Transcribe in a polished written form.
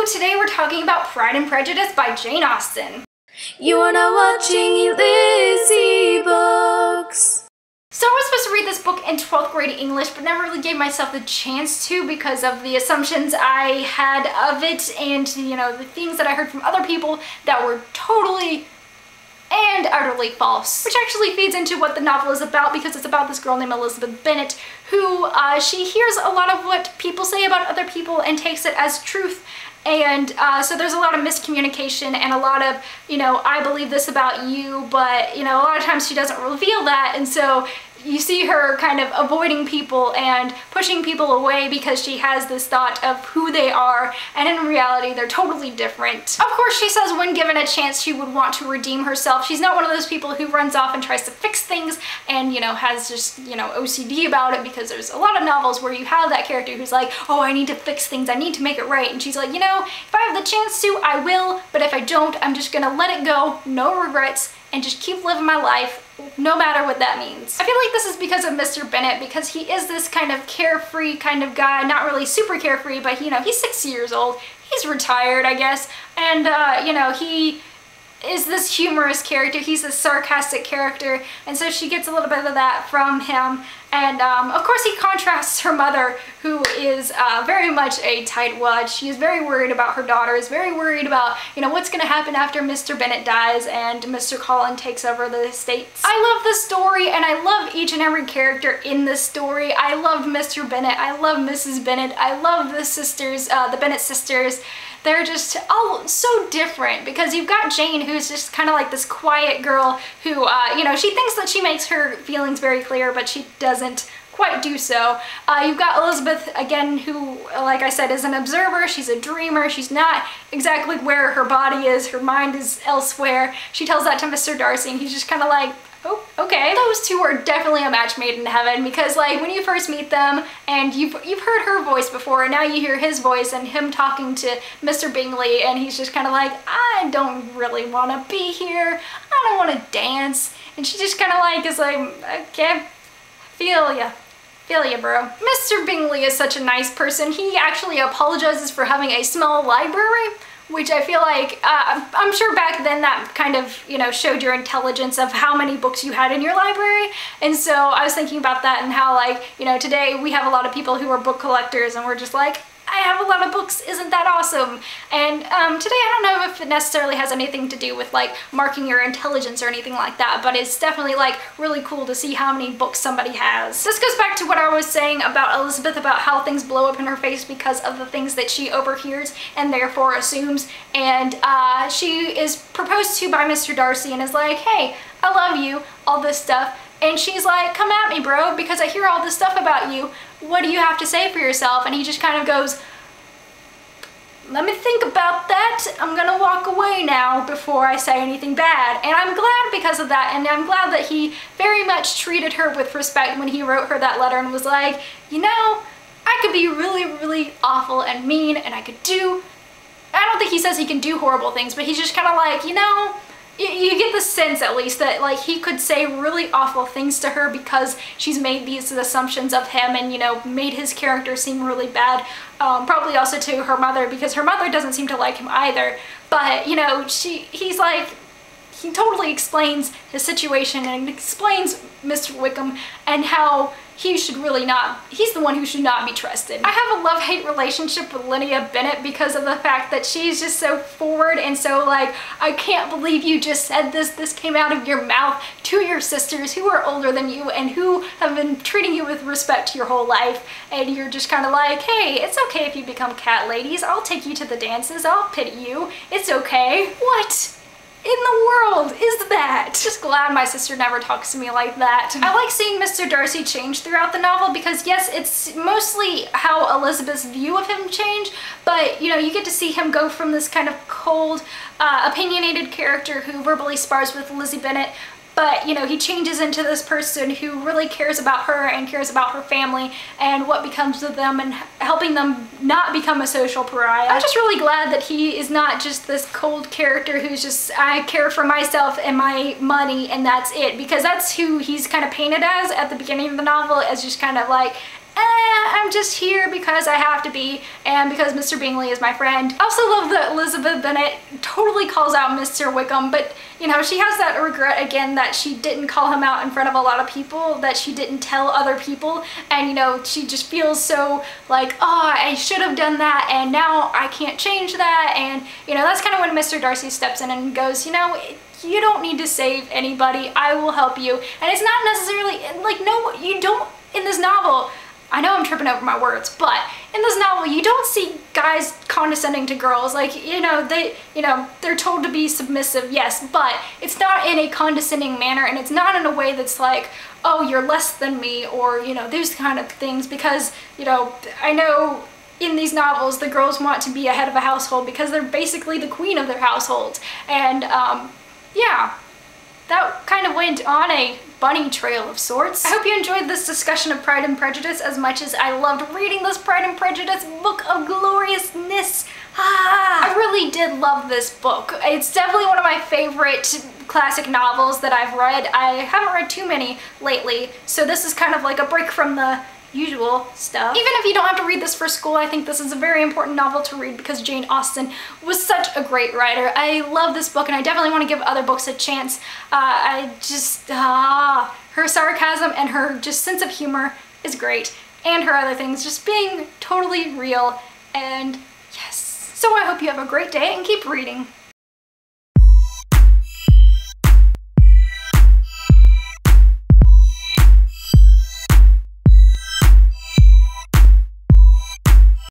So today we're talking about Pride and Prejudice by Jane Austen. You are now watching Lizzie Books. So I was supposed to read this book in 12th grade English, but never really gave myself the chance to because of the assumptions I had of it and, you know, the things that I heard from other people that were totally and utterly false. Which actually feeds into what the novel is about, because it's about this girl named Lydia Bennet who she hears a lot of what people say about other people and takes it as truth. And so there's a lot of miscommunication and a lot of, you know, I believe this about you, but, you know, a lot of times she doesn't reveal that, and so you see her kind of avoiding people and pushing people away because she has this thought of who they are, and in reality they're totally different. Of course, she says when given a chance she would want to redeem herself. She's not one of those people who runs off and tries to fix things and, you know, has just, you know, OCD about it, because there's a lot of novels where you have that character who's like, oh, I need to fix things, I need to make it right, and she's like, you know, if I have the chance to, I will, but if I don't, I'm just gonna let it go, no regrets, and just keep living my life, no matter what that means. I feel like this is because of Mr. Bennet, because he is this kind of carefree kind of guy, not really super carefree, but, you know, he's 60 years old, he's retired, I guess, and, you know, he is this humorous character, he's a sarcastic character, and so she gets a little bit of that from him. And of course he contrasts her mother, who is very much a tightwad. She is very worried about her daughters, very worried about, you know, what's going to happen after Mr. Bennet dies and Mr. Colin takes over the estates. I love the story, and I love each and every character in this story. I love Mr. Bennet, I love Mrs. Bennet, I love the sisters, the Bennet sisters. They're just all so different, because you've got Jane, who's just kind of like this quiet girl who, you know, she thinks that she makes her feelings very clear, but she doesn't quite do so. You've got Elizabeth, again, who, like I said, is an observer. She's a dreamer. She's not exactly where her body is. Her mind is elsewhere. She tells that to Mr. Darcy, and he's just kind of like, oh, okay. Those two are definitely a match made in heaven, because, like, when you first meet them and you've heard her voice before, and now you hear his voice and him talking to Mr. Bingley, and he's just kind of like, I don't really want to be here. I don't want to dance. And she just kind of like is like, okay, feel ya, bro. Mr. Bingley is such a nice person. He actually apologizes for having a small library, which I feel like, I'm sure back then that kind of, you know, showed your intelligence of how many books you had in your library. And so I was thinking about that, and how, like, you know, today we have a lot of people who are book collectors, and we're just like, I have a lot of books, isn't that awesome? And today I don't know if it necessarily has anything to do with, like, marking your intelligence or anything like that, but it's definitely, like, really cool to see how many books somebody has. This goes back to what I was saying about Elizabeth, about how things blow up in her face because of the things that she overhears and therefore assumes. And she is proposed to by Mr. Darcy and is like, hey, I love you, all this stuff. And she's like, come at me, bro, because I hear all this stuff about you. What do you have to say for yourself? And he just kind of goes, let me think about that. I'm gonna walk away now before I say anything bad. And I'm glad because of that, and I'm glad that he very much treated her with respect when he wrote her that letter and was like, you know, I could be really, really awful and mean, and I don't think he says he can do horrible things, but he's just kind of like, you know, you get the sense, at least, that, like, he could say really awful things to her because she's made these assumptions of him and, you know, made his character seem really bad. Probably also to her mother, because her mother doesn't seem to like him either. But, you know, he's like, he totally explains his situation and explains Mr. Wickham and how he should really not, he's the one who should not be trusted. I have a love-hate relationship with Lydia Bennet because of the fact that she's just so forward and so like, I can't believe you just said this. This came out of your mouth to your sisters who are older than you and who have been treating you with respect your whole life. And you're just kind of like, hey, it's okay if you become cat ladies. I'll take you to the dances. I'll pity you. It's okay. What in the world is that? Just glad my sister never talks to me like that. I like seeing Mr. Darcy change throughout the novel because, yes, it's mostly how Elizabeth's view of him changed, but, you know, you get to see him go from this kind of cold, opinionated character who verbally spars with Lizzie Bennet, but, you know, he changes into this person who really cares about her and cares about her family and what becomes of them and helping them not become a social pariah. I'm just really glad that he is not just this cold character who's just, I care for myself and my money and that's it, because that's who he's kind of painted as at the beginning of the novel, as just kind of like, I'm just here because I have to be and because Mr. Bingley is my friend. I also love that Elizabeth Bennet totally calls out Mr. Wickham, but you know, she has that regret again that she didn't call him out in front of a lot of people, that she didn't tell other people, and you know, she just feels so like, oh, I should have done that and now I can't change that. And you know, that's kind of when Mr. Darcy steps in and goes, you know, you don't need to save anybody, I will help you. And it's not necessarily like, no, you don't, in this novel, I know I'm tripping over my words, but in this novel, you don't see guys condescending to girls. Like, they're told to be submissive, yes, but it's not in a condescending manner, and it's not in a way that's like, oh, you're less than me, or, you know, those kind of things, because, you know, I know in these novels, the girls want to be a head of a household because they're basically the queen of their household. And, yeah, that kind of went on a bunny trail of sorts. I hope you enjoyed this discussion of Pride and Prejudice as much as I loved reading this Pride and Prejudice book of gloriousness. I really did love this book. It's definitely one of my favorite classic novels that I've read. I haven't read too many lately, so this is kind of like a break from the usual stuff. Even if you don't have to read this for school, I think this is a very important novel to read because Jane Austen was such a great writer. I love this book and I definitely want to give other books a chance. Her sarcasm and her just sense of humor is great, and her other things just being totally real, and yes. So I hope you have a great day and keep reading.